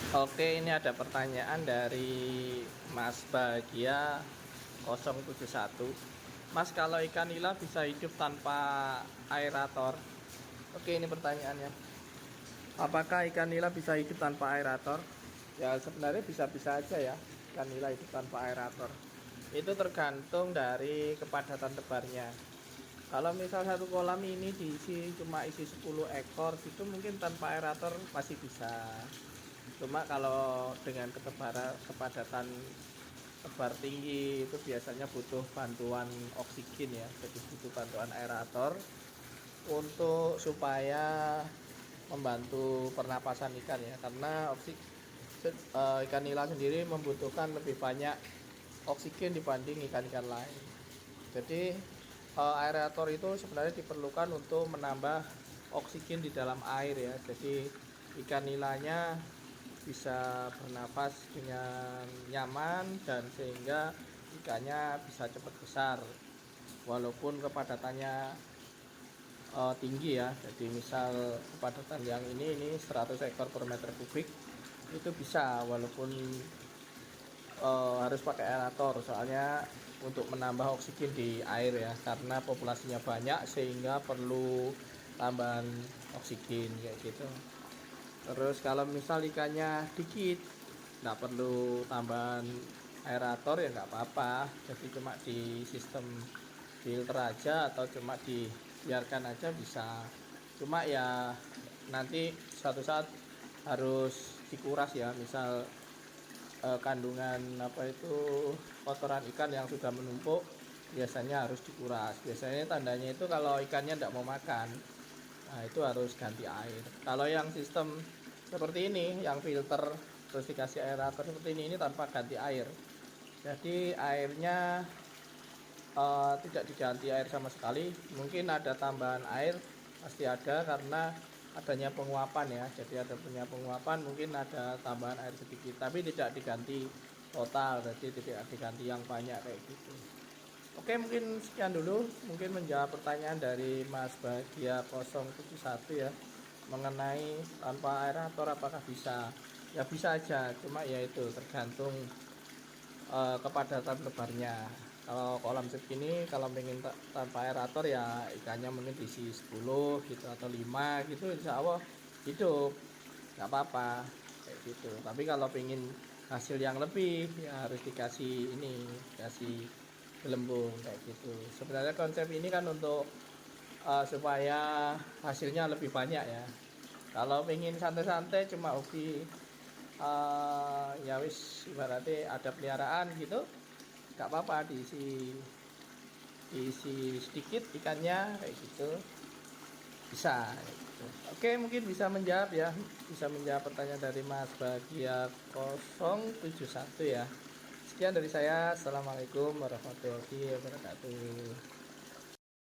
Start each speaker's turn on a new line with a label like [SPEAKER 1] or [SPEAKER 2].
[SPEAKER 1] Oke, ini ada pertanyaan dari Mas Bahagia 071. Mas, kalau ikan nila bisa hidup tanpa aerator? Oke, ini pertanyaannya. Apakah ikan nila bisa hidup tanpa aerator? Ya, sebenarnya bisa-bisa aja ya ikan nila hidup tanpa aerator. Itu tergantung dari kepadatan tebarnya. Kalau misal satu kolam ini isi 10 ekor, itu mungkin tanpa aerator masih bisa. Cuma kalau dengan kepadatan tebar tinggi itu biasanya butuh bantuan oksigen ya, jadi butuh bantuan aerator untuk supaya membantu pernapasan ikan ya, karena ikan nila sendiri membutuhkan lebih banyak oksigen dibanding ikan-ikan lain. Jadi aerator itu sebenarnya diperlukan untuk menambah oksigen di dalam air ya, jadi ikan nilanya bisa bernafas dengan nyaman dan sehingga ikannya bisa cepat besar walaupun kepadatannya tinggi ya. Jadi misal kepadatan yang ini 100 ekor per meter kubik itu bisa, walaupun harus pakai aerator soalnya untuk menambah oksigen di air ya, karena populasinya banyak sehingga perlu tambahan oksigen kayak gitu. Terus kalau misal ikannya dikit, nggak perlu tambahan aerator ya nggak apa-apa, jadi cuma di sistem filter aja atau cuma dibiarkan aja bisa. Cuma ya nanti suatu saat harus dikuras ya, misal kandungan apa itu kotoran ikan yang sudah menumpuk biasanya harus dikuras. Biasanya tandanya itu kalau ikannya tidak mau makan, nah itu harus ganti air. Kalau yang sistem seperti ini, yang filter terus dikasih aerator seperti ini tanpa ganti air, jadi airnya tidak diganti air sama sekali. Mungkin ada tambahan air, pasti ada karena adanya penguapan ya, jadi ada punya penguapan, mungkin ada tambahan air sedikit tapi tidak diganti total, jadi tidak diganti yang banyak kayak gitu. Oke, mungkin sekian dulu, mungkin menjawab pertanyaan dari Mas Bahagia 071 ya, mengenai tanpa aerator apakah bisa. Ya bisa aja, cuma ya itu tergantung kepadatan lebarnya. Kalau kolam segini kalau pengen tanpa aerator ya ikannya mungkin diisi 10 gitu atau 5 gitu, insya Allah hidup, nggak apa-apa kayak gitu. Tapi kalau pengen hasil yang lebih ya harus dikasih ini, kasih gelembung kayak gitu. Sebenarnya konsep ini kan untuk supaya hasilnya lebih banyak ya. Kalau pengen santai-santai cuma hobi, ya wis ibaratnya ada peliharaan gitu, nggak apa-apa diisi sedikit ikannya kayak gitu, bisa kayak gitu. Oke, mungkin bisa menjawab ya, bisa menjawab pertanyaan dari Mas Bahagia 071 ya. Sekian dari saya, assalamualaikum warahmatullahi wabarakatuh.